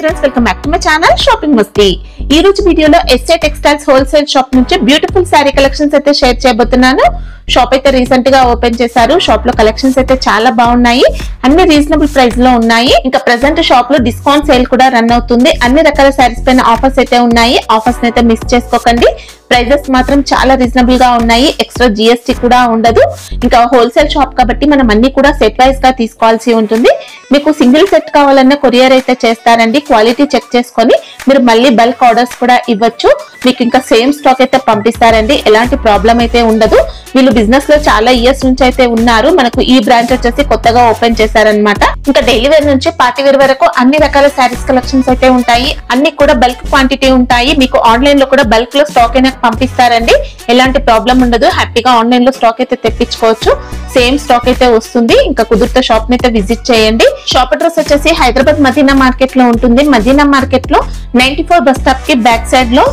Friends, welcome back to my channel shopping మస్తీ. ఈ రోజు వీడియోలో ఎస్ఏ టెక్స్టైల్స్ హోల్సేల్ షాప్ నుంచి బ్యూటిఫుల్ శారీ కలెక్షన్స్ అయితే షేర్ చేయబోతున్నాను. షాప్ అయితే రీసెంట్ గా ఓపెన్ చేశారు. షాప్ లో కలెక్షన్స్ అయితే చాలా బాగున్నాయి, అన్ని రీజనబుల్ ప్రైస్ లో ఉన్నాయి. ఇంకా ప్రెసెంట్ షాప్ లో డిస్కౌంట్ సేల్ కూడా రన్ అవుతుంది. అన్ని రకాల శారీస్ పైన ఆఫర్స్ అయితే ఉన్నాయి. ఆఫర్స్ అయితే మిస్ చేసుకోకండి. ప్రైజెస్ మాత్రం చాలా రీజనబుల్ గా ఉన్నాయి. ఎక్స్ట్రా జిఎస్టీ కూడా ఉండదు. ఇంకా హోల్సేల్ షాప్ కాబట్టి మనం అన్ని కూడా సెట్ వైజ్ గా తీసుకోవాల్సి ఉంటుంది. మీకు సింగిల్ సెట్ కావాలన్నా కొరియర్ అయితే చేస్తారండి. క్వాలిటీ చెక్ చేసుకొని మీరు మళ్ళీ బల్క్ ఆర్డర్స్ కూడా ఇవ్వచ్చు. మీకు ఇంకా సేమ్ స్టాక్ అయితే పంపిస్తారండి. ఎలాంటి ప్రాబ్లం అయితే ఉండదు. వీళ్ళు బిజినెస్ లో చాలా ఇయర్స్ నుంచి అయితే ఉన్నారు. మనకు ఈ బ్రాంచ్ వచ్చేసి కొత్తగా ఓపెన్ చేశారనమాట. ఇంకా డైలీ వేర్ నుంచి పార్టీ వేర్ వరకు అన్ని రకాల శారీస్ కలెక్షన్స్ అయితే ఉంటాయి. అన్ని కూడా బల్క్ క్వాంటిటీ ఉంటాయి. మీకు ఆన్లైన్ లో కూడా బల్క్ లో స్టాక్ అయినా పంపిస్తారండి. ఎలాంటి ప్రాబ్లం ఉండదు. హ్యాపీగా ఆన్లైన్ లో స్టాక్ అయితే తెప్పించుకోవచ్చు. సేమ్ స్టాక్ అయితే వస్తుంది. ఇంకా కుదిరితే షాప్ ని అయితే విజిట్ చేయండి. షాప్ అడ్రస్ వచ్చేసి హైదరాబాద్ మదీనా మార్కెట్ లో ఉంటుంది. మదీనా మార్కెట్ లో 94 బస్ స్టాప్ కి బ్యాక్ సైడ్ లో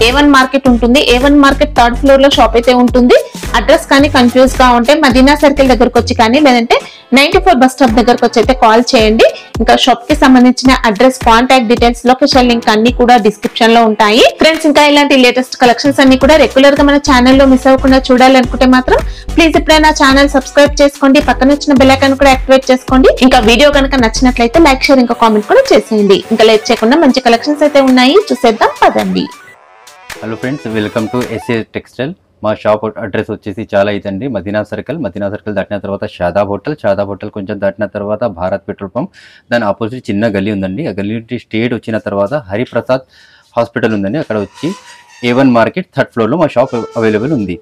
A1 మార్కెట్ ఉంటుంది. A1 మార్కెట్ థర్డ్ ఫ్లోర్ లో షాప్ అయితే ఉంటుంది. అడ్రస్ కానీ కన్ఫ్యూజ్ గా ఉంటే మదీనా సర్కిల్ దగ్గరకు వచ్చి కానీ లేదంటే 94 బస్ స్టాప్ దగ్గరకు వచ్చి అయితే కాల్ చేయండి. ఇంకా షాప్ కి సంబంధించిన address, contact details, location link అన్ని కూడా డిస్క్రిప్షన్ లో ఉంటాయి. ఫ్రెండ్స్, ఇంకా ఇలాంటి లేటెస్ట్ కలెక్షన్స్ అన్ని కూడా రెగ్యులర్ గా మన ఛానల్లో మిస్ అవ్వకుండా చూడాలనుకుంటే మాత్రం ప్లీజ్ ఇప్పుడైనా ఛానల్ సబ్స్క్రైబ్ చేసుకోండి. పక్కన వచ్చిన బెల్ ఐకాన్ కూడా యాక్టివేట్ చేసుకోండి. ఇంకా వీడియో కనుక నచ్చినట్లయితే లైక్, షేర్, ఇంకా కామెంట్ కూడా చేసేయండి. ఇంకా లేట్ చేయకుండా మంచి కలెక్షన్స్ అయితే ఉన్నాయి, చూసేద్దాం పదండి. Hello friends, welcome to SA textile. మా షాప్ అడ్రస్ వచ్చేసి చాలా ఇదండి. మదీనా సర్కిల్ దాటిన తర్వాత షాదాబ్ హోటల్ కొంచెం దాటిన తర్వాత భారత్ పెట్రోల్ పంప్, దాని ఆపోజిట్ చిన్న గల్లీ ఉందండి. ఆ గల్లీ నుంచి స్ట్రేట్ వచ్చిన తర్వాత హరిప్రసాద్ హాస్పిటల్ ఉందండి. అక్కడ వచ్చి A1 మార్కెట్ థర్డ్ ఫ్లోర్లో మా షాప్ అవైలబుల్ ఉంది.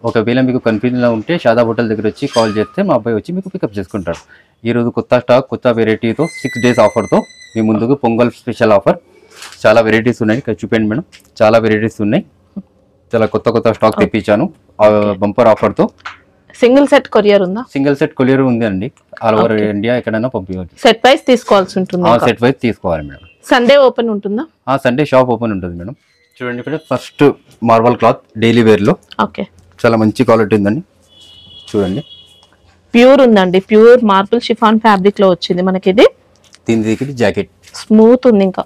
ఒకవేళ మీకు కన్ఫ్యూజన్లో ఉంటే షాదాబ్ హోటల్ దగ్గర వచ్చి కాల్ చేస్తే మా అబ్బాయి వచ్చి మీకు పికప్ చేసుకుంటారు. ఈరోజు కొత్త స్టాక్, కొత్త వెరైటీతో 6 days ఆఫర్తో మీ ముందుకు పొంగల్ స్పెషల్ ఆఫర్. చాలా వెరైటీస్ ఉన్నాయి. ఇక్కడ చూపండి మేడం, చాలా వెరైటీస్ ఉన్నాయి. చాలా కొత్త స్టాక్ తెప్పించాను బంపర్ ఆఫర్ తో. సింగిల్ సెట్ కొరియర్ ఉందా? సింగిల్ సెట్ కొరియర్ ఉంది అండి. ఆల్ ఓవర్ ఇండియా ఎక్కడైనా పంపించవచ్చు. సెట్ వైస్ తీసుకోవాల్సి ఉంటుంది. సెట్ వైస్ తీసుకోవాలి మేడం. సండే ఓపెన్ ఉంటుందా? సండే షాప్ ఓపెన్ ఉంటుంది మేడం. చూడండి, ఇక్కడ first marble cloth daily wear లో. ఓకే, చాలా మంచి క్వాలిటీ ఉందండి. చూడండి, ప్యూర్ ఉందండి. ప్యూర్ మార్బుల్ షిఫాన్ ఫ్యాబ్రిక్ లో వచ్చింది మనకి. ఇది దీని దగ్గర జాకెట్ స్మూత్ ఉంది. ఇంకా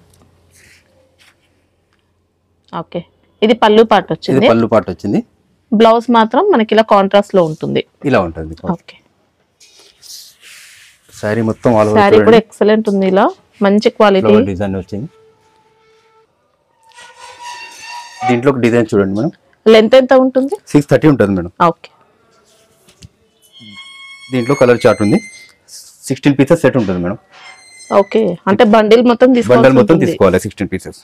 ఓకే, ఇది పళ్ళు పార్ట్ వచ్చింది. బ్లౌజ్ మాత్రం మనకి ఇలా కాంట్రాస్ట్ లో ఉంటుంది. ఇలా ఉంటుంది. ఓకే, సారీ మొత్తం ఆల్ ఓవర్ సారీ కూడా ఎక్సలెంట్ ఉంది. ఇలా మంచి క్వాలిటీ డిజైన్ వచ్చింది. దీంట్లో ఒక డిజైన్ చూడండి మేడం. లెంత్ ఎంత ఉంటుంది? 630 ఉంటుంది మేడం. ఓకే, దీంట్లో కలర్ చార్ట్ ఉంది. 16 పీసెస్ సెట్ ఉంటుంది మేడం. ఓకే, అంటే బండిల్ మొత్తం తీసుకోవాలి 16 పీసెస్.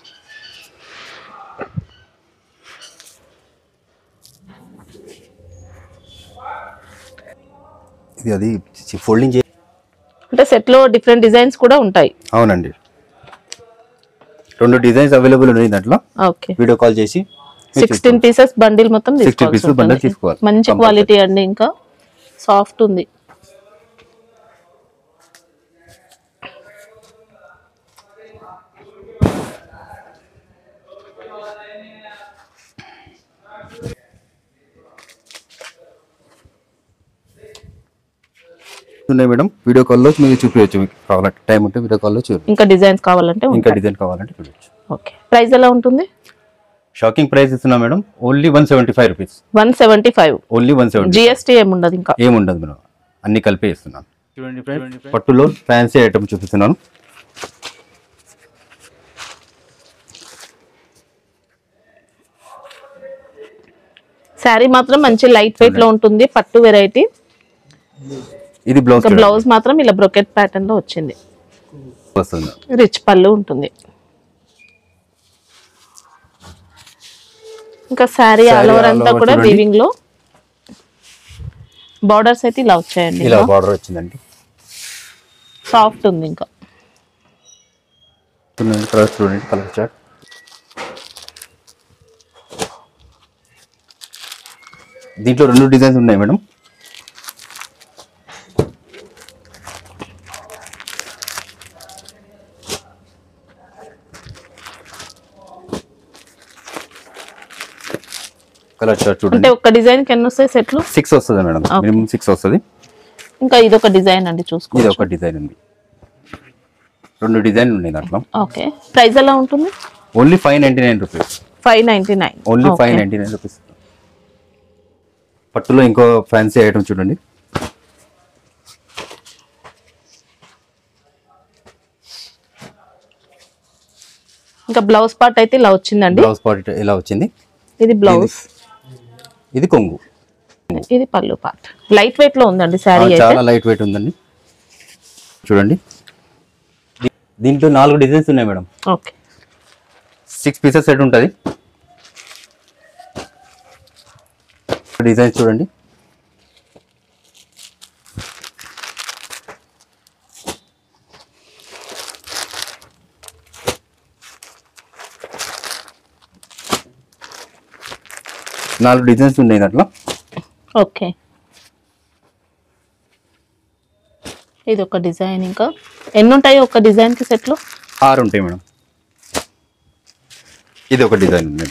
ఇది అది ఫోల్డింగ్ అంటే సెట్ లో డిఫరెంట్ డిజైన్స్ కూడా ఉంటాయి. అవునండి, 2 డిజైన్స్ అవైలబుల్ ఉన్నాయి దాంట్లో. ఓకే, వీడియో కాల్ చేసి 16 పీసెస్ బండిల్ మొత్తం తీసుకోవాలి. మంచి క్వాలిటీ అండి. ఇంకా సాఫ్ట్ ఉంది. ఉన్నాయి మేడం. వీడియో కాల్లో మీకు చూపించవచ్చు. మీకు కావాలంటే టైం ఉంటే వీడియో కాల్లో చూడండి. ఇంకా డిజైన్ కావాలంటే చూడొచ్చు. ఓకే, ప్రైస్ ఎలా ఉంటుంది? షాకింగ్ ప్రైస్ ఇస్తున్నా madam. Only 175 rupees. 175 only 170. GST ఏముండదు. ఇంకా ఏముండదు మేడం, అన్ని కలిపి ఇస్తున్నాను. చూడండి ఫ్రెండ్స్, పట్టులో ఫ్యాన్సీ ఐటమ్ చూపిస్తున్నాను. శారీ మాత్రం మంచి లైట్ వెయిట్ లో ఉంటుంది. పట్టు వెరైటీ. ఇది బ్లౌజ్ మాత్రం ఇలా బ్రోకెట్ ప్యాటర్న్ లో వచ్చింది. రిచ్ పళ్ళు ఉంటుంది. ఇంకా శారీ ఆల్ ఓవర్ అంతా కూడా వీవింగ్ లో బార్డర్స్ అయితే ఇలా వచ్చాయండి. ఇలా బార్డర్ వచ్చిందండి. సాఫ్ట్ ఉంది. ఇంకా చూడండి కలర్ చార్ట్. దీంట్లో 2 డిజైన్స్ ఉన్నాయి మేడం. కలర్ చార్ట్ చూడండి. అంటే ఒక డిజైన్ కి ఎన్ని వస్తాయి సెట్లు? 6 వస్తుంది మేడం. మినిమం 6 వస్తుంది. ఇంకా ఇది ఒక డిజైన్ అండి, చూసుకోండి. ఇది ఒక డిజైన్ ఉంది. 2 డిజైన్లు ఉన్నాయి దాంట్లో. ఓకే, ప్రైస్ ఎలా ఉంటుంది? Only 599 rupees. 599. Only 599 rupees. పట్టులో ఇంకో ఫ్యాన్సీ ఐటమ్ చూడండి. ఇంకా బ్లౌజ్ పార్ట్ అయితే ఇలా వచ్చిందండి. బ్లౌజ్ పార్ట్ ఇలా వచ్చింది. ఇది బ్లౌజ్, ఇది కొంగు, ఇది పళ్ళు పార్ట్. లైట్ వెయిట్ లో ఉందండి శారీ అయితే. చాలా లైట్ వెయిట్ ఉందండి. చూడండి, దీంట్లో 4 డిజైన్స్ ఉన్నాయి మేడం. ఓకే, 6 పీసెస్ సెట్ ఉంటుంది. డిజైన్స్ చూడండి. నాలుగు డిజైన్స్ ఉన్నాయి దాంట్లో. ఓకే, ఇది ఒక డిజైన్. ఇంకా ఎన్ని ఉంటాయి ఒక డిజైన్ కి సెట్ లో? 6 ఉంటాయి మేడం. ఇది ఒక డిజైన్ ఉంది.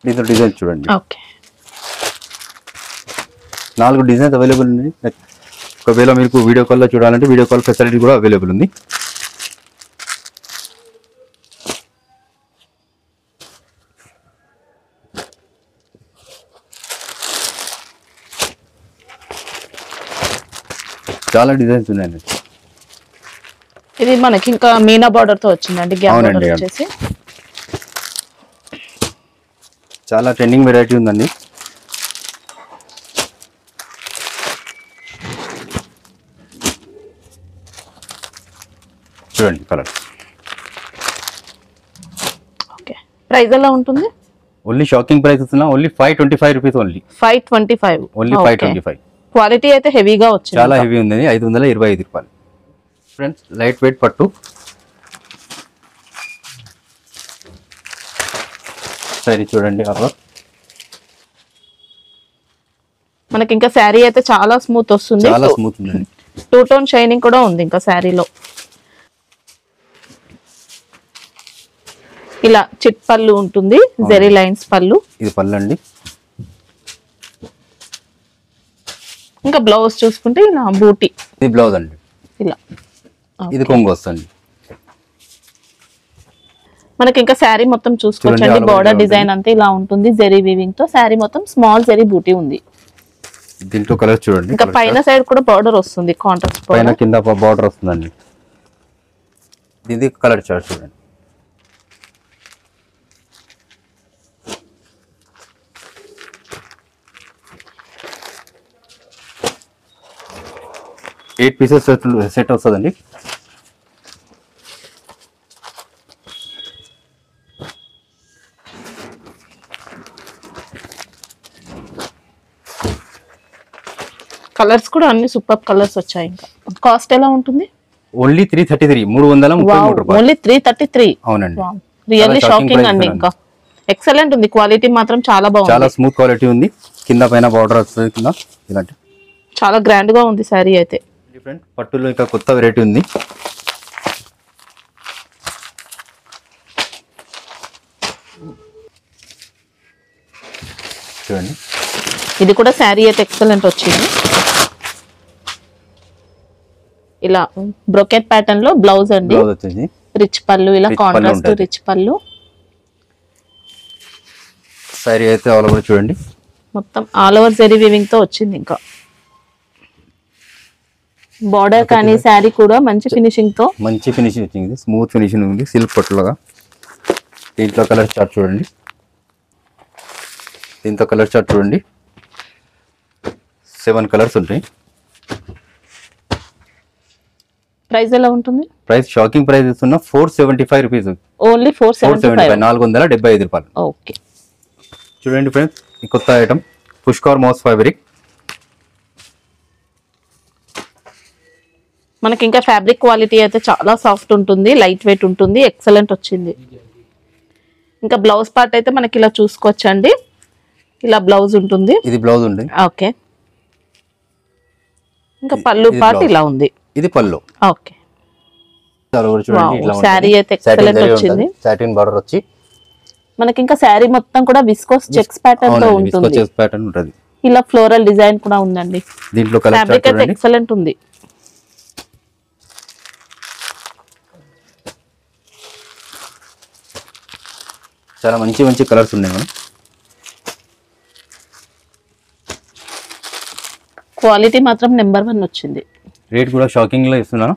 దీంట్లో డిజైన్ చూడండి. ఓకే, 4 డిజైన్స్ అవైలబుల్ ఉన్నాయి. ఒకవేళ మీకు వీడియో కాల్లో చూడాలంటే వీడియో కాల్ ఫెసిలిటీ కూడా అవైలబుల్ ఉంది. చాలా డిజైన్స్ ఉన్నాయండి. ఇది మనకి ఇంకా మీనా బార్డర్ తో వచ్చిందండి. గ్యాప్ బార్డర్ వచ్చేసి చాలా ట్రెండింగ్ వెరైటీ ఉందండి. చూడండి కలర్. ఓకే, ప్రైస్ ఎలా ఉంటుంది? ఓన్లీ షాకింగ్ ప్రైస్ ఇస్తున్నా. Only 525 rupees. Only 525. Only 525. Quality అయితే హెవీగా వచ్చింది, చాలా హెవీ ఉంది. 525 రూపాయలు. ఫ్రెండ్స్, లైట్ వెయిట్ పట్టు. సరే చూడండి, మనకి ఇంకా శారీ అయితే చాలా స్మూత్ వస్తుంది. చాలా స్మూత్ ఉంది. 2 టోన్ షైనింగ్ కూడా ఉంది ఇంకా శారీలో. ఇలా చిట్ పళ్ళు ఉంటుంది, జెరీ లైన్స్ పళ్ళు. ఇది పళ్ళు అండి. ఇంకా బ్లౌజ్ చూసుకుంటే ఇలా బూటీ. ఇది బ్లౌజ్ అండి. ఇలా ఇది కొంగు వస్తుంది. మనకి ఇంకా శారీ మొత్తం చూసుకోవచ్చండి. బార్డర్ డిజైన్ అంతా ఇలా ఉంటుంది, జెరీ వీవింగ్ తో. శారీ మొత్తం స్మాల్ జెరీ బూటీ ఉంది. దీంట్లో కలర్ చూడండి. ఇంకా పైన సైడ్ కూడా బార్డర్ వస్తుంది, కాంట్రాస్ట్ పైన కింద బార్డర్ వస్తుందండి. ఇది కలర్ చార్ట్ చూడండి. ఎయిట్ పీసెస్ సెట్ వస్తుందండి. కలర్స్ కూడా అన్ని సూపర్ కలర్స్ వచ్చాయి. ఇంకా కాస్ట్ ఎలా ఉంటుంది? ఓన్లీ 333. 333 రూపాయలు. ఓన్లీ 333. అవునండి. రియల్లీ షాకింగ్ అండి. ఇంకా ఎక్సలెంట్ ఉంది. క్వాలిటీ మాత్రం చాలా బాగుంది. చాలా స్మూత్ క్వాలిటీ ఉంది. కింద పైన బార్డర్ వస్తుంది. కింద ఇలాంటి చాలా గ్రాండ్ గా ఉంది శారీ అయితే. డిఫరెంట్ పట్టులో ఇంకా కొత్త వెరైటీ ఉంది. చూడండి, ఇది కూడా శారీ అయితే ఎక్సలెంట్ వచ్చింది. ఇలా బ్రోకెట్ ప్యాటర్న్ లో బ్లౌజ్ అండి. బ్లౌజ్ వచ్చేసి రిచ్ పళ్ళు, ఇలా కాంట్రాస్ట్ రిచ్ పళ్ళు. శారీ అయితే ఆల్ ఓవర్ చూడండి, మొత్తం ఆల్ ఓవర్ జెరీ వీవింగ్ తో వచ్చింది. ఇంకా బార్డర్ కానీ శారీ కూడా మంచి ఫినిషింగ్ తో, మంచి ఫినిషింగ్ వచ్చింది. స్మూత్ ఫినిషింగ్ ఉంది, సిల్క్ పట్టులాగా. దీంట్లో కలర్ చార్ట్ చూడండి. దీంతో కలర్ చార్ట్ చూడండి. 7 కలర్స్ ఉంటాయి. ప్రైస్ ఎలా ఉంటుంది? ప్రైస్ షాకింగ్ ప్రైస్ ఇస్తున్నా 475 రూపీస్. ఓన్లీ 475. 475 రూపాయలు. ఓకే, చూడండి ఫ్రెండ్స్, ఈ కొత్త ఐటమ్ పుష్కర్ మోస్ ఫ్యాబ్రిక్. మనకి ఇంకా ఫ్యాబ్రిక్ క్వాలిటీ అయితే చాలా సాఫ్ట్ ఉంటుంది, లైట్ వెయిట్ ఉంటుంది, ఎక్సలెంట్ వచ్చింది. ఇంకా బ్లౌజ్ పార్ట్ అయితే మనకి ఇలా చూసుకోవచ్చండి. ఇలా బ్లౌజ్ ఉంటుంది. ఇది బ్లౌజ్ ఉంది. ఓకే, ఇంకా పళ్ళు పార్ట్ ఇలా ఉంది. ఇది పళ్ళు. ఓకే, శారీ అయితే ఎక్సలెంట్ వచ్చింది. సాటిన్ బార్డర్ వచ్చి మనకి ఇంకా శారీ మొత్తం కూడా విస్కోస్ చెక్స్ ప్యాటర్న్ తో ఉంటుంది. చెక్స్ ప్యాటర్న్ ఉంటది. ఇలా ఫ్లోరల్ డిజైన్ కూడా ఉందండి. దీంట్లో కలర్ ఫ్యాబ్రిక్ అయితే ఎక్సలెంట్ ఉంది. చాలా మంచి మంచి కలర్స్ ఉన్నాయి మేడం. క్వాలిటీ మాత్రం నెంబర్ 1 వచ్చింది. రేట్ కూడా షాకింగ్ లో ఇస్తున్నాను.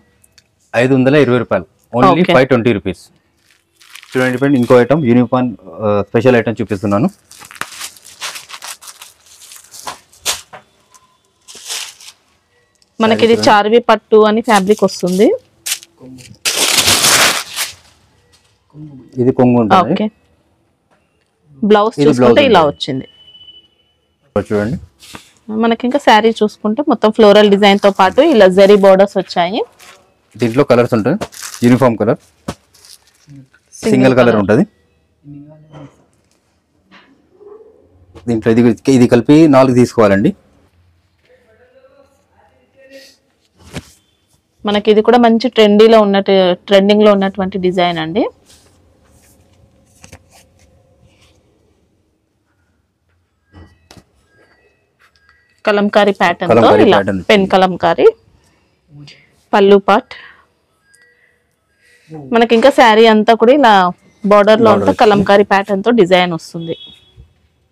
520 రూపాయలు, ఓన్లీ 520 రూపీస్. చూడండి ఫ్రెండ్, ఇంకో ఐటమ్ యూనిఫామ్ స్పెషల్ ఐటమ్ చూపిస్తున్నాను. మనకి ఇది చార్వి పట్టు అని ఫ్యాబ్రిక్ వస్తుంది. ఇది కొంగు ఉంటుంది. ఓకే, బ్లౌజ్ చూసుకుంటే ఇలా వచ్చింది. చూడండి, మనకి ఇంకా శారీ చూసుకుంటే మొత్తం ఫ్లోరల్ డిజైన్ తో పాటు ఇలా జరీ బోర్డర్స్ వచ్చాయి. దీంట్లో కలర్స్ ఉంటుంది. యూనిఫామ్ కలర్, సింగిల్ కలర్ ఉంటుంది. దీంట్లో ఇది కలిపి 4 తీసుకోవాలండి. మనకి ఇది కూడా మంచి ట్రెండింగ్ లో ఉన్నటువంటి డిజైన్ అండి. కలంకారీ ప్యాటర్న్ తో ఇలా పెన్ కలంకారీ పల్లు పార్ట్. మనకి ఇంకా శారీ అంతా కూడా ఇలా బార్డర్ లో అంతా కలంకారీ ప్యాటర్న్ తో డిజైన్ వస్తుంది.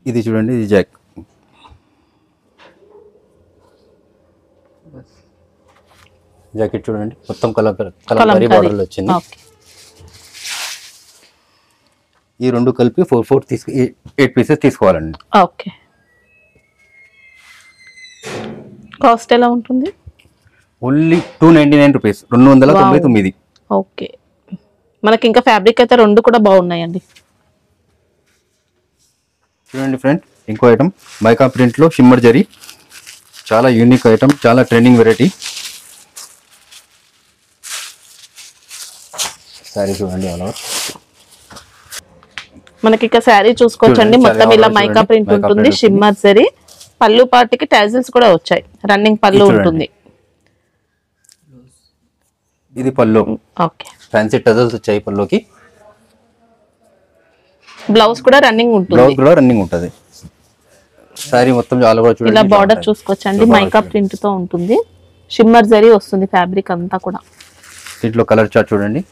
ఇది చూడండి, ఇది జాకెట్ చూడండి, మొత్తం కలంకారీ బార్డర్ లో వచ్చింది. ఈ రెండు కలిపి 8 పీసెస్ తీసుకోవాలండి. ఓకే, కాస్ట్ ఎలా ఉంటుంది? Only 299 rupees, 299. ఓకే, మనకి ఇంకా ఫ్యాబ్రిక్ అయితే 2 కూడా బాగున్నాయండి. చూడండి ఫ్రెండ్, ఇంకో ఐటమ్ మైకా ప్రింట్ లో షిమ్మర్ జరీ, చాలా యూనిక్ ఐటమ్, చాలా ట్రెండింగ్ వెరైటీ. సారీ చూడండి, మనకి ఇక శారీ చూసుకోవచ్చండి. మొత్తం ఇలా మైకా ప్రింట్ ఉంటుంది, షిమ్మర్ జరీ. పళ్ళు పాటికి టాజిల్స్ కూడా వచ్చాయి, రన్నింగ్ పళ్ళు ఉంటుంది. ఇది పళ్ళు. ఓకే, ఫ్యాన్సీ టజల్స్ వచ్చాయి పళ్ళుకి. బ్లౌజ్ కూడా రన్నింగ్ ఉంటుంది. బ్లౌజ్ కూడా రన్నింగ్ ఉంటుంది. సారీ మొత్తం చాలా కూడా చూడండి, ఇలా బార్డర్ చూసుకోవచ్చండి, మైకా ప్రింట్ తో ఉంటుంది. షిమ్మర్ జరీ వస్తుంది ఫ్యాబ్రిక్ అంతా కూడా. దీంట్లో కలర్ చార్ట్ చూడండి.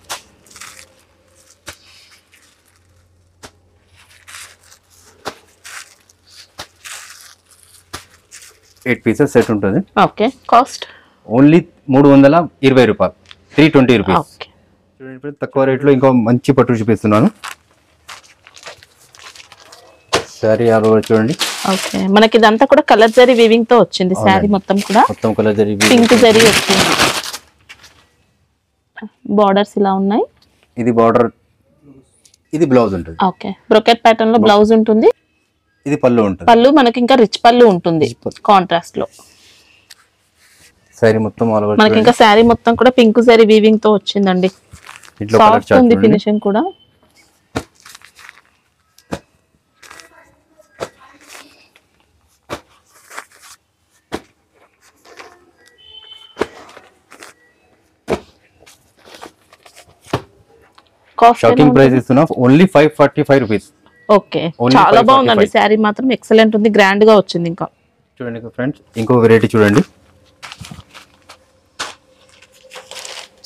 ఎయిట్ పీసెస్ సెట్ ఉంటుంది. ఓకే, కాస్ట్ ఓన్లీ 320 రూపాయలు, 320 రూపీస్. ఓకే, చూడండి, తక్కువ రేట్లో ఇంకో మంచి పట్టు చూపిస్తున్నాను. సారీ చూడండి. ఓకే, మనకి ఇదంతా కూడా కలర్ జరీ వీవింగ్ తో వచ్చింది. శారీ మొత్తం కూడా మొత్తం కలర్ జరీ, పింక్ జరీ వచ్చింది. బార్డర్స్ ఇలా ఉన్నాయి. ఇది బార్డర్, ఇది బ్లౌజ్ ఉంటుంది. ఓకే, బ్రోకెట్ ప్యాటర్న్ లో బ్లౌజ్ ఉంటుంది. ఇది పళ్ళు ఉంటుంది. పళ్ళు మనకి ఇంకా రిచ్ పళ్ళు ఉంటుంది కాంట్రాస్ట్ లో. సారీ మొత్తం మనకి ఇంకా శారీ మొత్తం కూడా పింక్ జరీ వీవింగ్ తో వచ్చిందండి. సాఫ్ట్ ఉంది ఫినిషింగ్ కూడా. షాకింగ్ ప్రైస్ ఇస్తున్నా, ఓన్లీ 545 రూపీస్. ఓకే, చాలా బాగుందండి. శారీ మాత్రం ఎక్సలెంట్ ఉంది, గ్రాండ్ గా వచ్చింది. ఇంకా చూడండి ఫ్రెండ్స్, ఇంకో వెరైటీ చూడండి.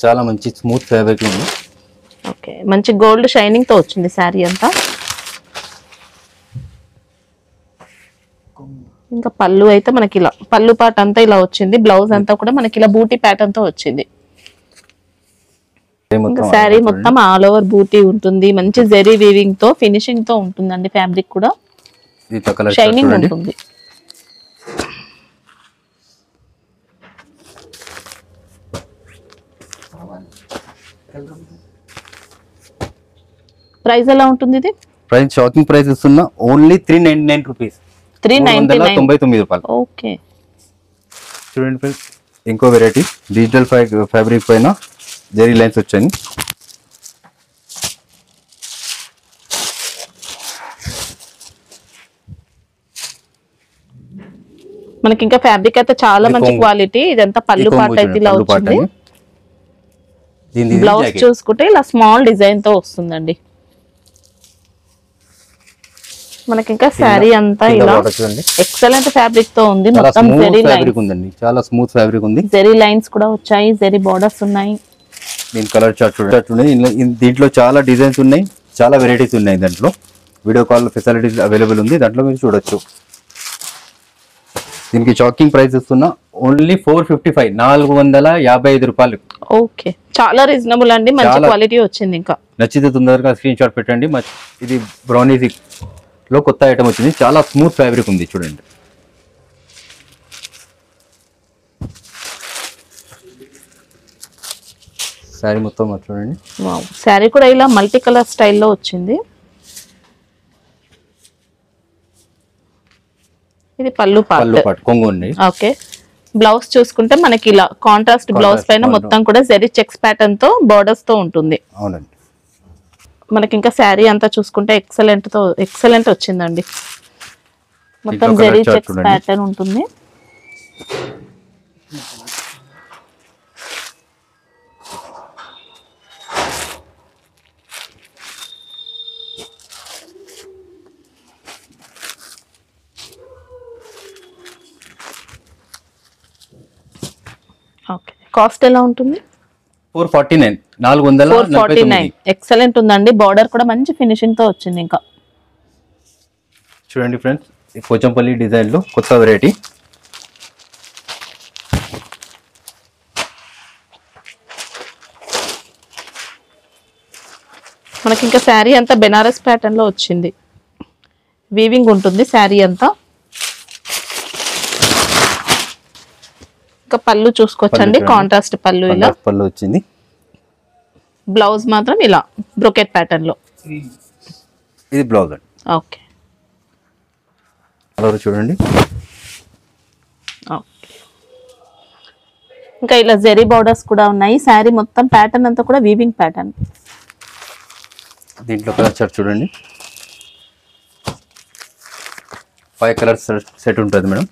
చాలా మంచి స్మూత్ ఫ్యాబ్రిక్ ఉంది. ఓకే, మంచి గోల్డ్ షైనింగ్ తో వచ్చింది శారీ అంతా. ఇంకా పళ్ళు అయితే మనకి ఇలా పళ్ళు పార్ట్ అంతా ఇలా వచ్చింది. బ్లౌజ్ అంతా కూడా మనకి ఇలా బూటీ ప్యాటర్న్ తో వచ్చింది. శారీ మొత్తం ఆల్ ఓవర్ బూటీ ఉంటుంది. మంచి జరీ వీవింగ్ తో ఫినిషింగ్ తో ఉంటుందండి. ఫ్యాబ్రిక్ కూడా షైనింగ్ ఉంటుంది. ప్రైస్ ఎలా ఉంటుంది? ఇది ప్రైస్ షాకింగ్ ప్రైస్ ఇస్తున్నా, ఓన్లీ 399 రూపీస్, 399 రూపాయలు. ఓకే, చూడండి ఫ్రెండ్స్, ఇంకో వెరైటీ డిజిటల్ ఫ్యాబ్రిక్ పైన జరీ లైన్స్ వచ్చాయి. మనకి ఇంకా ఫ్యాబ్రిక్ అయితే చాలా మంచి క్వాలిటీ. ఇదంతా పళ్ళు పార్ట్ అయితే ఇలా వచ్చింది. బ్లౌజ్ చూసుకుంటే ఇలా స్మాల్ డిజైన్ తో వస్తుందండి. మనకి ఇంకా శారీ అంతా ఇలా ఎక్సలెంట్ ఫ్యాబ్రిక్ తో ఉంది. మొత్తం జెరీ ఫ్యాబ్రిక్ ఉందండి, చాలా స్మూత్ ఫ్యాబ్రిక్ ఉంది. జెరీ లైన్స్ కూడా వచ్చాయి, జెరీ బోర్డర్స్ ఉన్నాయి. దీని కలర్ చార్ట్ చూడండి. దీంట్లో చాలా డిజైన్స్ ఉన్నాయి, చాలా వెరైటీస్ ఉన్నాయి. దాంట్లో వీడియో కాల్ ఫెసిలిటీస్ అవైలబుల్ ఉంది, దాంట్లో మీరు చూడొచ్చు. దీనికి షాకింగ్ ప్రైస్ ఇస్తున్నా ఓన్లీ 455, 455 రూపాయలు. ఓకే, చాలా రీజనబుల్ అండి, మంచి క్వాలిటీ వచ్చింది. ఇంకా నచ్చితే తొందరగా స్క్రీన్ షాట్ పెట్టండి. ఇది బ్రౌనీస్ లో కొత్త ఐటమ్ వచ్చింది, చాలా స్మూత్ ఫ్యాబ్రిక్ ఉంది చూడండి. శారీ మొత్తం చూడండి. శారీ కూడా ఇలా మల్టీ కలర్ స్టైల్లో వచ్చింది. ఇది పళ్ళు పార్ట్ కొంగు ఉంది. ఓకే, బ్లౌజ్ చూసుకుంటే మనకి ఇలా కాంట్రాస్ట్ బ్లౌజ్ పైన మొత్తం కూడా జెరీ చెక్స్ ప్యాటర్న్ తో బోర్డర్స్ తో ఉంటుంది. అవునండి. మనకి ఇంకా శారీ అంతా చూసుకుంటే ఎక్సలెంట్ వచ్చిందండి. మొత్తం జెరీ చెక్స్ ప్యాటర్న్ ఉంటుంది. ఓకే, కాస్ట్ ఎలా ఉంటుంది? 449, 449. ఎక్సలెంట్ ఉందండి. బార్డర్ కూడా మంచి ఫినిషింగ్ తో వచ్చింది. ఇంకా చూడండి ఫ్రెండ్స్, పోచంపల్లి డిజైన్ లో కొత్త వెరైటీ. మనకి ఇంకా శారీ అంతా బెనారస్ ప్యాటర్న్ లో వచ్చింది, వీవింగ్ ఉంటుంది శారీ అంతా. ఇంకా పళ్ళు చూసుకోవచ్చండి, కాంట్రాస్ట్ పళ్ళు ఇలా పళ్ళు వచ్చింది. బ్లౌజ్ మాత్రం ఇలా బ్రొకెట్ ప్యాటర్న్ లో. ఇది బ్లౌజ్ అండి. ఓకే, కలర్ చూడండి. ఇంకా ఇలా జెరీ బోర్డర్స్ కూడా ఉన్నాయి. శారీ మొత్తం ప్యాటర్న్ అంతా కూడా వీవింగ్ ప్యాటర్న్. దీంట్లో కలర్ చార్ట్ చూడండి. 5 కలర్స్ సెట్ ఉంటుంది మేడం.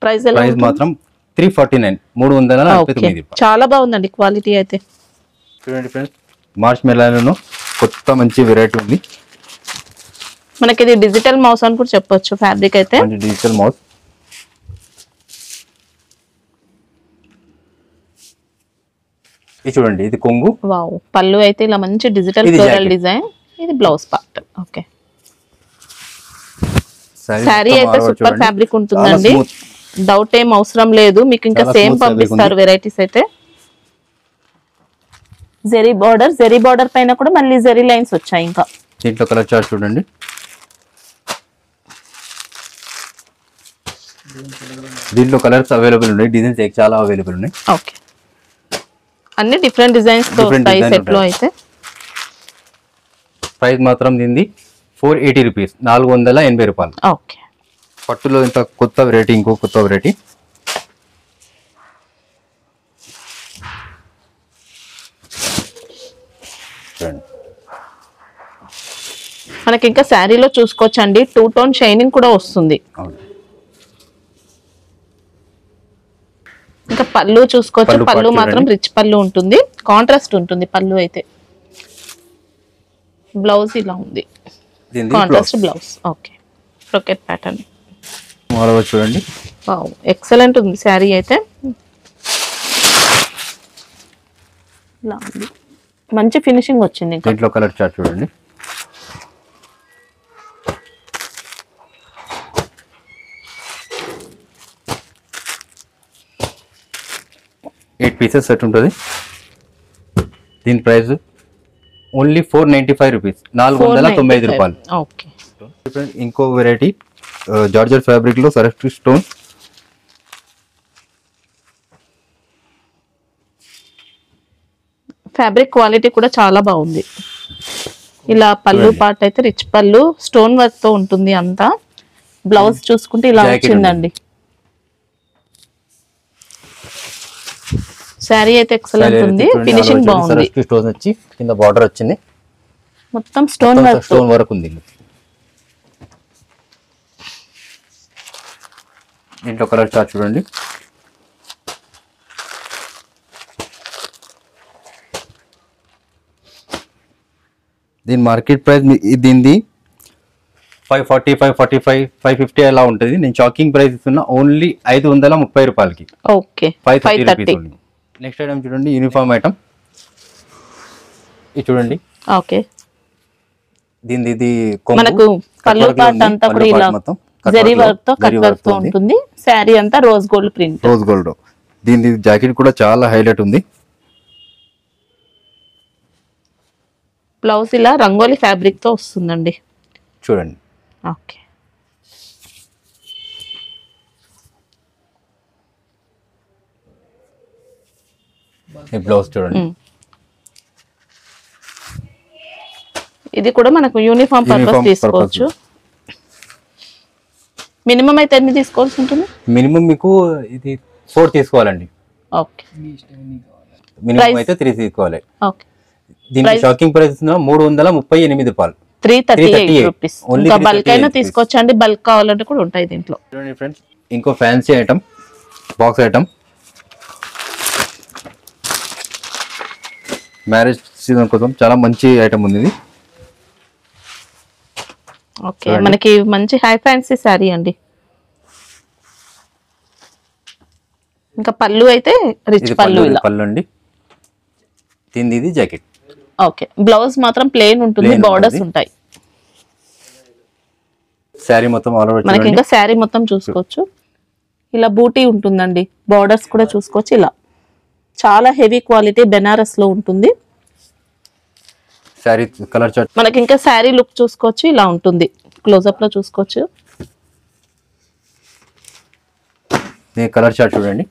ప్రైస్ మాత్రం 349, 349. చాలా బాగుందండి క్వాలిటీ అయితే. చూడండి ఫ్రెండ్స్, మార్చ్ మెలాలో కొత్త మంచి వెరైటీ ఉంది. మనకి ఇది డిజిటల్ మౌస్ అని కూడా చెప్పొచ్చు. ఫ్యాబ్రిక్ అయితే డిజిటల్ మౌస్. ఇది చూడండి, ఇది కొంగు. వావ్, పళ్ళు అయితే ఇలా మంచి డిజిటల్ ఫ్లోరల్ డిజైన్. ఇది బ్లౌజ్ పార్ట్. ఓకే, శారీ అయితే సూపర్ ఫ్యాబ్రిక్ ఉంటుందండి, డౌట్ ఏం అవసరం లేదు. మీకు ఇంకా సేమ్ పంపిస్తారు వెరైటీస్ అయితే. జెరీ బార్డర్ పైన కూడా మళ్ళీ జెరీ లైన్స్ వచ్చాయి. ఇంకా దీంట్లో కలర్ చార్ట్ చూడండి. దీంట్లో కలర్స్ అవైలబుల్ ఉన్నాయి, డిజైన్స్ చాలా అవైలబుల్ ఉన్నాయి. ఓకే, అన్ని డిఫరెంట్ డిజైన్స్ తో వస్తాయి సెట్ లో అయితే. ప్రైస్ మాత్రం దీనిది 480 రూపీస్, 480 రూపాయలు. ఓకే, పట్టులో ఇంత కొత్త వెరైటీ, ఇంకో కొత్త వెరైటీ. మనకి ఇంకా శారీలో చూసుకోవచ్చండి, 2 టోన్ షైనింగ్ కూడా వస్తుంది. ఇంకా పళ్ళు చూసుకోవచ్చు, పళ్ళు మాత్రం రిచ్ పళ్ళు ఉంటుంది, కాంట్రాస్ట్ ఉంటుంది పళ్ళు అయితే. బ్లౌజ్ ఇలా ఉంది, contrast blouse. Okay, brocade pattern చూడండి. వావ్, ఎక్సలెంట్ ఉంది శారీ అయితే. ఇలా ఉంది, మంచి ఫినిషింగ్ వచ్చింది. దీంట్లో కలర్ చార్ట్ చూడండి. ఎయిట్ పీసెస్ సెట్ ఉంటుంది. దీని ప్రైస్ ఓన్లీ 495 రూపీస్, 495 రూపాయలు. ఓకే, ఇంకో వెరైటీ జార్జెట్ ఫ్యాబ్రిక్ లో సరస్వతి స్టోన్. ఫ్యాబ్రిక్ క్వాలిటీ కూడా చాలా బాగుంది. ఇలా పళ్ళు పార్ట్ అయితే రిచ్ పళ్ళు, స్టోన్ వర్క్ తో ఉంటుంది అంతా. బ్లౌజ్ చూసుకుంటే ఇలా వచ్చిందండి. శారీ అయితే ఎక్సలెంట్ ఉంది, ఫినిషింగ్ బాగుంది. స్టోన్ వచ్చి కింద బార్డర్ వచ్చింది, మొత్తం స్టోన్ వర్క్ ఉంది. దీంట్లో కలర్ చార్ట్ చూడండి. దీని మార్కెట్ ప్రైస్ దీనిది 540, 545, 550 అలా ఉంటుంది. నేను షాకింగ్ ప్రైస్ ఇస్తున్నా ఓన్లీ 530 రూపాయలకి. Okay 530 rupees only. Next item చూడండి, యూనిఫామ్ ఐటమ్. ఇది చూడండి. ఓకే, దీని ఇది మనకు పళ్ళు పార్ట్ అంతా కూడా ఇలా జరీ వర్క్ తో కట్ వర్క్ తో ఉంటుంది. శారీ అంతా rose gold print. Rose gold. దీని జాకెట్ కూడా చాలా హైలైట్ ఉంది. బ్లౌజ్ ఇలా రంగోలీ ఫ్యాబ్రిక్ తో వస్తుందండి చూడండి. ఓకే, ఈ బ్లౌజ్ చూడండి. ఇది కూడా మనకు యూనిఫామ్ పర్పస్ తీసుకోవచ్చు. మినిమం అయితే ఎన్ని తీసుకోవాల్సి ఉంటుంది? మినిమం మీకు ఇది 4 తీసుకోవాలండి. ఓకే, మినిమం అయితే 3 తీసుకోవాలి. ఓకే, దీనికి షాకింగ్ ప్రైస్ 338 రూపాయలు. 338 రూపీస్. ఇంకా బల్క్ అయినా తీసుకోవచ్చండి, బల్క్ కావాలంటే కూడా ఉంటాయి దీంట్లో. చూడండి ఫ్రెండ్స్, ఇంకో fancy item, box item. Marriage season కోసం చాలా మంచి ఐటమ్ ఉంది ఇది. ఓకే, మనకి మంచి హై ఫ్యాన్సీ శారీ అండి. ఇంకా పళ్ళు అయితే రిచ్ పళ్ళు ఇలా పళ్ళు అండి. దీని ఇది జాకెట్. ఓకే, బ్లౌజ్ మాత్రం ప్లెయిన్ ఉంటుంది, బోర్డర్స్ ఉంటాయి. శారీ మొత్తం ఆల్ ఓవర్ మనకి ఇంకా శారీ మొత్తం చూసుకోవచ్చు. ఇలా బూటీ ఉంటుందండి, బోర్డర్స్ కూడా చూసుకోవచ్చు. ఇలా చాలా హెవీ క్వాలిటీ బెనారస్ లో ఉంటుంది. Sari colour chart. మనకి ఇంకా శారీ లుక్ చూసుకోవచ్చు, ఇలా ఉంటుంది. క్లోజప్ లో చూసుకోవచ్చు. కలర్ చార్ట్ చూడండి.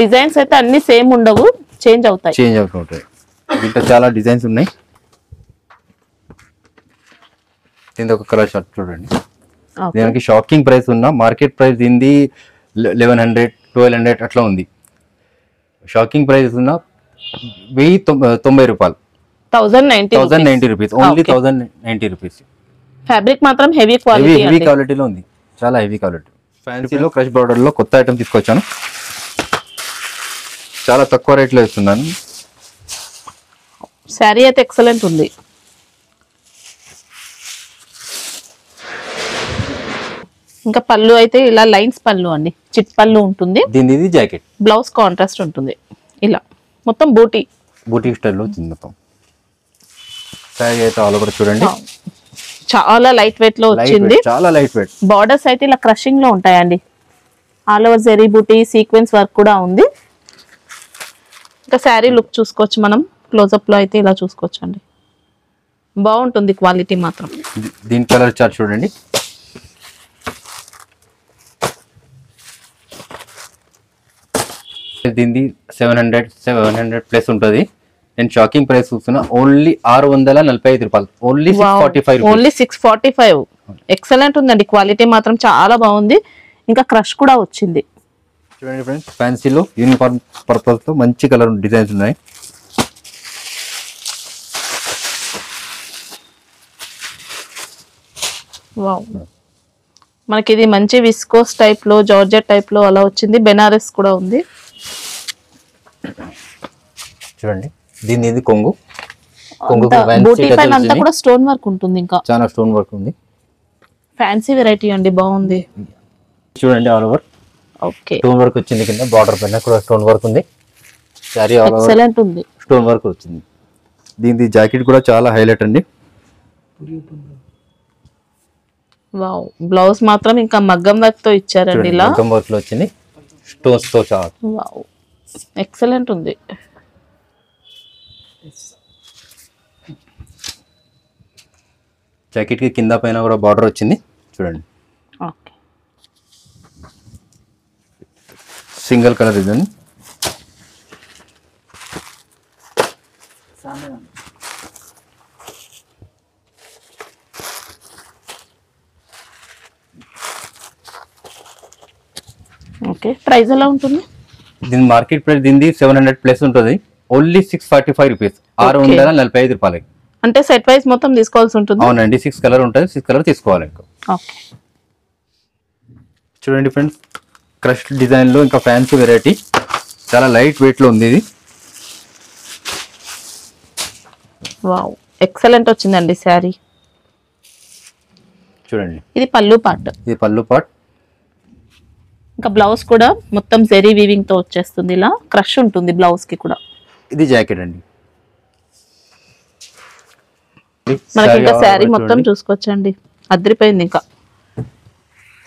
డిజైన్స్ అయితే అన్ని సేమ్ ఉండవు, చేంజ్ అవుతాయి. చేంజ్ అవుతుంటాయి. దీంట్లో చాలా డిజైన్స్ ఉన్నాయి. దీని ఒక కలర్ చార్ట్ చూడండి. దీనికి షాకింగ్ ప్రైస్ ఉన్న మార్కెట్ ప్రైస్ దీనిది 1100, 1200 అట్లా ఉంది. షాకింగ్ ప్రైస్ ఉన్న 1090 రూపాయలు. 1090 రూపీస్ ఓన్లీ. 1090 రూపీస్. ఫ్యాబ్రిక్ మాత్రం హెవీ క్వాలిటీ, హెవీ క్వాలిటీలో ఉంది, చాలా హెవీ క్వాలిటీ. ఫ్యాన్సీలో క్రష్ బార్డర్ లో కొత్త ఐటమ్ తీసుకొచ్చాను. చాలా తక్కువ రేట్ లో ఇస్తున్నాను. శారీ అయితే ఎక్సలెంట్ ఉంది. ఇంకా పళ్ళు అయితే ఇలా లైన్స్ పళ్ళు అండి, చిట్ పళ్ళు ఉంటుంది. దీని ఇది జాకెట్. బ్లౌజ్ కాంట్రాస్ట్ ఉంటుంది. ఇలా మొత్తం బూటీ స్టైల్లో వచ్చింది మొత్తం. శారీ అయితే ఆల్ ఓవర్ చూడండి. చాలా లైట్ వెయిట్ లో వచ్చింది. చాలా లైట్ వెయిట్. బార్డర్స్ అయితే ఇలా క్రషింగ్ లో ఉంటాయండి. ఆల్ ఓవర్ జరీ బూటీ సీక్వెన్స్ వర్క్ కూడా ఉంది. ఇంకా శారీ లుక్ చూసుకోవచ్చు మనం. క్లోజప్ లో అయితే ఇలా చూసుకోవచ్చు అండి, బాగుంటుంది క్వాలిటీ మాత్రం. దీని కలర్ చార్ట్ చూడండి. దీనిది 700 ప్లస్ ఉంటుంది. నేను షాకింగ్ ప్రైస్ చూస్తున్నా ఓన్లీ 645 రూపాయలు. ఓన్లీ 645. ఓన్లీ 645. ఎక్సలెంట్ ఉందండి, క్వాలిటీ మాత్రం చాలా బాగుంది. ఇంకా క్రష్ కూడా వచ్చింది. చూడండి ఫ్రెండ్స్, ఫ్యాన్సీలో యూనిఫామ్ పర్పస్ తో మంచి కలర్ డిజైన్స్ ఉన్నాయి. వావ్, మనకి ఇది మంచి విస్కోస్ టైప్ లో, జార్జెట్ టైప్ లో అలా వచ్చింది. బెనారస్ కూడా ఉంది. చూడండి, దీని ఇది కొంగు. బూటీ పైన అంతా కూడా స్టోన్ వర్క్ ఉంటుంది. ఇంకా చాలా స్టోన్ వర్క్ ఉంది. ఫ్యాన్సీ వెరైటీ అండి, బాగుంది. చూడండి all over okay, stone work వచ్చింది. కింద బార్డర్ పైన కూడా స్టోన్ వర్క్ ఉంది. సారీ ఆల్ ఓవర్ ఎక్సలెంట్ ఉంది, స్టోన్ వర్క్ వచ్చింది. దీని జాకెట్ కూడా చాలా హైలైట్ అండి. వావ్, బ్లౌజ్ మాత్రం ఇంకా మగ్గం వర్క్ తో ఇచ్చారండి. ఇలా మగ్గం వర్క్ లో వచ్చింది, స్టోన్స్ తో చాలా. వావ్, ఎక్సలెంట్ ఉంది. జాకెట్ కి కింద పైన కూడా బార్డర్ వచ్చింది చూడండి. ఓకే, సింగిల్ కలర్ ఇదండి. ఓకే, ప్రైస్ ఎలా ఉంటుంది? దీని మార్కెట్ ప్రైస్ దీనిది 700 ప్లస్ ఉంటుంది. ఓన్లీ 645 రూపీస్, 645 రూపాయలకి. అంటే సెట్ వైస్ మొత్తం తీసుకోవాల్సి ఉంటుంది. అవునండి, 6 కలర్ ఉంటుంది. 6 కలర్ తీసుకోవాలి. ఓకే, చూడండి ఫ్రెండ్స్, క్రష్ డిజైన్ లో ఇంకా ఫ్యాన్సీ వెరైటీ, చాలా లైట్ వెయిట్ లో ఉంది ఇది. వావ్, ఎక్సలెంట్ వచ్చిందండి శారీ. చూడండి, ఇది పళ్ళు పార్ట్. ఇది పళ్ళు పార్ట్. ఇంకా బ్లౌజ్ కూడా మొత్తం జెరీ వీవింగ్ తో వచ్చేస్తుంది, ఇలా క్రష్ ఉంటుంది బ్లౌజ్ కి కూడా. ఇది జాకెట్ అండి. మనకి ఇంకా శారీ మొత్తం చూసుకోవచ్చండి, అదిరిపోయింది. ఇంకా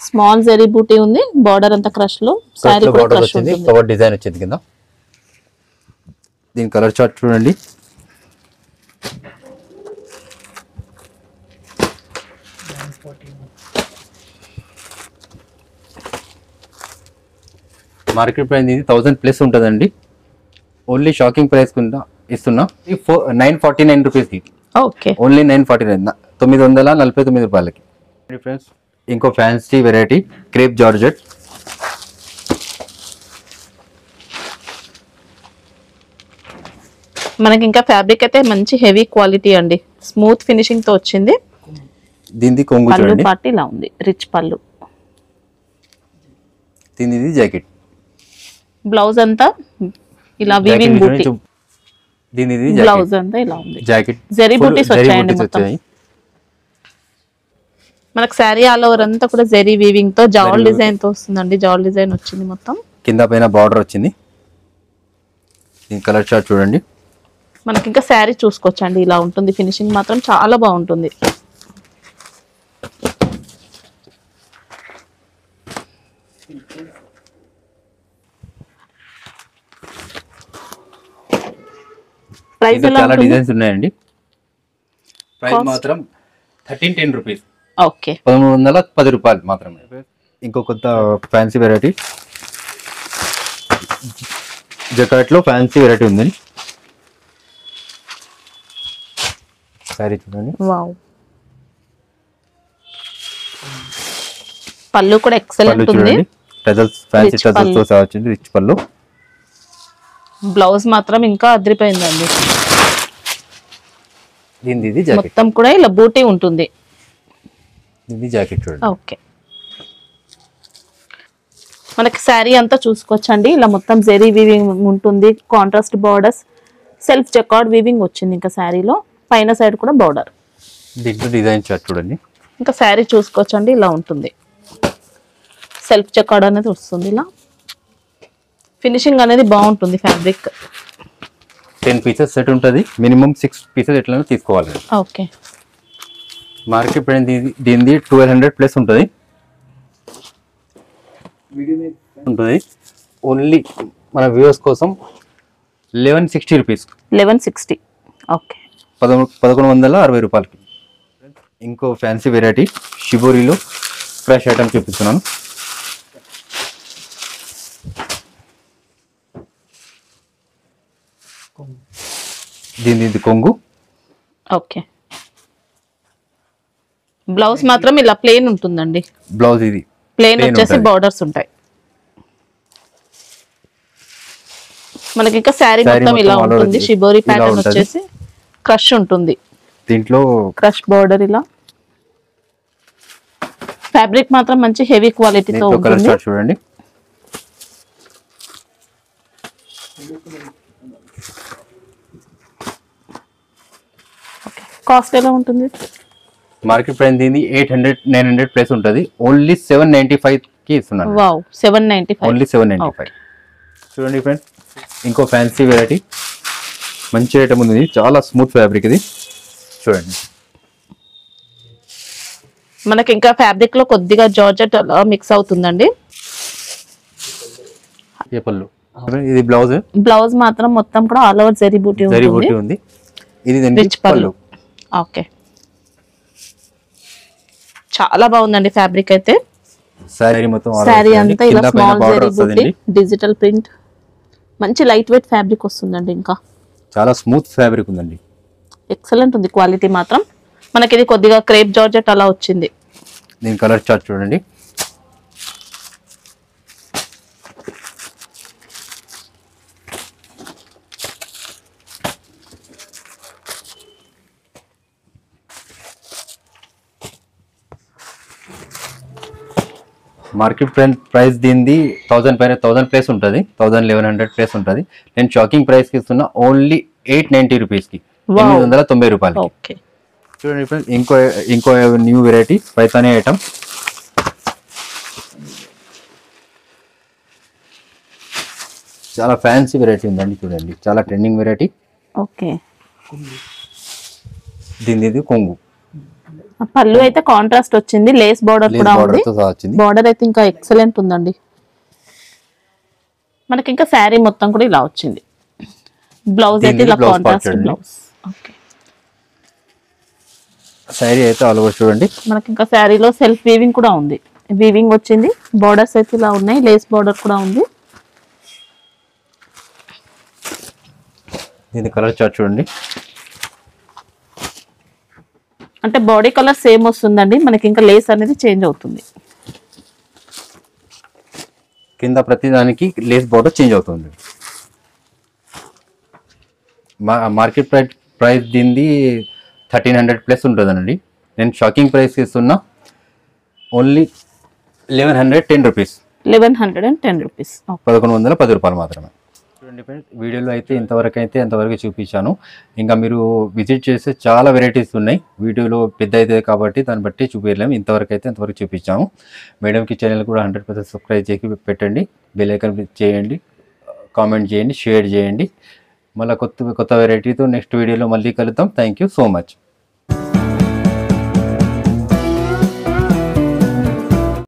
స్మాల్ జెరీ బూటీ ఉంది, బార్డర్ అంతా క్రష్ లో, శారీ కూడా క్రష్ ఉంటుంది. ఫ్లవర్ డిజైన్ వచ్చింది కింద. దీని కలర్ చార్ట్ చూడండి. మార్కెట్ ప్రైస్ ఇది 1000 ప్లస్ ఉంటుందండి. ఓన్లీ షాకింగ్ ప్రైస్ కింద ఇస్తున్నా 949 రూపీస్కి. ఓకే, ఓన్లీ 949, 949 రూపాయలకి. ఫ్రెండ్స్, ఇంకో ఫ్యాన్సీ వెరైటీ క్రేప్ జార్జెట్. మనకి ఇంకా ఫ్యాబ్రిక్ అయితే మంచి హెవీ క్వాలిటీ అండి, స్మూత్ ఫినిషింగ్ తో వచ్చింది. దీనికి కొంగు పళ్ళు చూడండి, పార్ట్ ఇలా ఉంది, రిచ్ పళ్ళు. దీనిది జాకెట్. బ్లౌజ్ అంతా ఇలా వీవింగ్ బూటీ, దీనిది బ్లౌజ్ అంతా ఇలా ఉంది. జాకెట్ జరీ బూటీస్ వచ్చాయండి మొత్తం. మనకు శారీ ఆల్ ఓవర్ అంతా కూడా జరీ వీవింగ్ తో జాల్ డిజైన్ తో వస్తుందండి. జాల్ డిజైన్ వచ్చింది మొత్తం, కింద పైన బార్డర్ వచ్చింది. దీని కలర్ చార్ట్ చూడండి. మనకి ఇంకా శారీ చూసుకోవచ్చండి, ఇలా ఉంటుంది. ఫినిషింగ్ మాత్రం చాలా బాగుంటుంది. ప్రైస్ ఎలా చాలా ఉంటుంది? డిజైన్స్ ఉన్నాయండి. ప్రైస్ మాత్రం 1310 రూపీస్. ఓకే, 1110 రూపాయలు మాత్రమే. ఇంకో కొత్త ఫ్యాన్సీ వెరైటీ, జకాట్ లో ఫ్యాన్సీ వెరైటీ ఉంది. సారీ చూడండి. వావ్, పళ్ళు కూడా ఎక్సలెంట్ ఉంది. చూడండి, టజల్స్, ఫ్యాన్సీ టజల్స్ తో సహా వచ్చింది, రిచ్ పళ్ళు. బ్లౌజ్ మాత్రం ఇంకా అదిరిపోయిందండి. దీనిది జాకెట్, మొత్తం కూడా ఇలా బూటీ ఉంటుంది. దీనిది జాకెట్ చూడండి. ఓకే, మనకి శారీ అంతా చూసుకోవచ్చండి, ఇలా మొత్తం జెరీ వీవింగ్ ఉంటుంది. Contrast borders, self jacquard weaving వచ్చింది. ఇంకా శారీలో పైన సైడ్ కూడా బార్డర్. దీంట్లో డిజైన్ చార్ట్ చూడండి. ఇంకా శారీ చూసుకోవచ్చండి, ఇలా ఉంటుంది. సెల్ఫ్ జకార్డ్ అనేది వస్తుంది. ఇలా ఫినిషింగ్ అనేది బాగుంటుంది. ఫ్యాబ్రిక్ 10 పీసెస్ సెట్ ఉంటుంది. మినిమం 6 పీసెస్ ఎట్లైనా తీసుకోవాలి. ఓకే, మార్కెట్ ప్రైస్ దీనిది 1200 ప్లస్ ఉంటుంది. ఓన్లీ మన వ్యూవర్స్ కోసం 1160 రూపీస్. 1160. ఓకే, 1160 రూపాయలకి. ఇంకో ఫ్యాన్సీ వెరైటీ షిబోరిలో ఫ్రెష్ ఐటమ్ చూపిస్తున్నాను. దీని కొంగు. ఓకే, బ్లౌజ్ మాత్రం ఇలా ప్లేన్ ఉంటుందండి. బ్లౌజ్ ఇది ప్లేన్ వచ్చేసి బార్డర్స్ ఉంటాయి. మనకి ఇంకా శారీ మొత్తం ఇలా ఉంటుంది. షిబోరి ప్యాటర్న్ వచ్చేసి క్రష్ ఉంటుంది. దీంట్లో క్రష్ బార్డర్ ఇలా. ఫ్యాబ్రిక్ మాత్రం మంచి హెవీ క్వాలిటీతో ఉంటుంది. చూడండి, కాస్ట్ ఎలా ఉంటుంది? మార్కెట్ ప్రైస్ దీని 800-900 ప్లస్ ఉంటుంది. ఓన్లీ 795 కి ఇస్తున్నాను. వావ్, 795. ఓన్లీ 795. చూడండి ఫ్రెండ్స్, ఇంకో ఫ్యాన్సీ వెరైటీ మంచి ఐటమ్ ఉంది. చాలా స్మూత్ ఫ్యాబ్రిక్ ఇది. చూడండి, మనకి ఇంకా ఫ్యాబ్రిక్ లో కొద్దిగా జార్జెట్ అలా మిక్స్ అవుతుందండి. ఏ పళ్ళు. ఇది బ్లౌజ్. బ్లౌజ్ మాత్రం మొత్తం కూడా ఆల్ ఓవర్ జరీ బూటీ ఉంది. ఇది రిచ్ పళ్ళు. ఓకే, చాలా బాగుందండి ఫ్యాబ్రిక్ అయితే. సారీ మొత్తం సారీ అంతా ఇలా స్మాల్ జరీ బూటీ, డిజిటల్ ప్రింట్, మంచి లైట్ వెయిట్ ఫ్యాబ్రిక్ వస్తుందండి. ఇంకా చాలా స్మూత్ ఫ్యాబ్రిక్ ఉందండి. ఎక్సలెంట్ ఉంది క్వాలిటీ మాత్రం. మనకి ఇది కొద్దిగా క్రేప్ జార్జెట్ అలా వచ్చింది. దీని కలర్ చార్ట్ చూడండి. మార్కెట్ ప్రైస్ దీనిది 1000 పైన 1000 ప్లస్ ఉంటుంది. 1100 ప్లస్ ఉంటుంది. నేను షాకింగ్ ప్రైస్ కి ఇస్తున్నా ఓన్లీ 890 రూపీస్ కి, 890 రూపాయలు. ఓకే, చూడండి ఫ్రెండ్స్, ఇంకో న్యూ వెరైటీ పైతానీ ఐటమ్. చాలా ఫ్యాన్సీ వెరైటీ ఉందండి, చూడండి చాలా ట్రెండింగ్ వెరైటీ. ఓకే, దీని కొంగు పళ్ళు అయితే కాంట్రాస్ట్ వచ్చింది, లేస్ బార్డర్ కూడా ఉంది. వచ్చింది. బార్డర్ అయితే ఇంకా ఎక్సలెంట్ ఉందండి. మనకి ఇంకా శారీ మొత్తం కూడా ఇలా వచ్చింది. బ్లౌజ్ అయితే ఇలా కాంట్రాస్ట్ బ్లౌజ్. ఓకే, శారీ అయితే ఆల్ ఓవర్ చూడండి. మనకి ఇంకా శారీలో సెల్ఫ్ వీవింగ్ కూడా ఉంది, వీవింగ్ వచ్చింది. బార్డర్స్ అయితే ఇలా ఉన్నాయి, లేస్ బార్డర్ కూడా ఉంది. దీని కలర్ చార్ట్ చూడండి. అంటే బాడీ కలర్ సేమ్ వస్తుందండి, మనకి ఇంకా లేస్ అనేది చేంజ్ అవుతుంది. కింద ప్రతి దానికి లేస్ బార్డర్ చేంజ్ అవుతుంది. మార్కెట్ ప్రైస్ దీనిది 1300 ప్లస్ ఉంటుందండి. నేను షాకింగ్ ప్రైస్ ఇస్తున్నా, ఓన్లీ 1110 రూపీస్. 1110 రూపీస్, 1110 రూపాయలు మాత్రమే. చూడండి ఫ్రెండ్స్, వీడియోలో అయితే ఇంతవరకు చూపించాను. ఇంకా మీరు విజిట్ చేస్తే చాలా వెరైటీస్ ఉన్నాయి. వీడియోలో పెద్ద అయితే కాబట్టి దాన్ని బట్టి చూపించలేము. ఇంతవరకు చూపించాము. మేడంకి ఛానల్ కూడా 100% సబ్స్క్రైబ్ చేసి పెట్టండి, బెల్ ఐకాన్ చేయండి, కామెంట్ చేయండి, షేర్ చేయండి. మళ్ళీ కొత్త వెరైటీతో నెక్స్ట్ వీడియోలో మళ్ళీ కలుద్దాం. Thank you so much.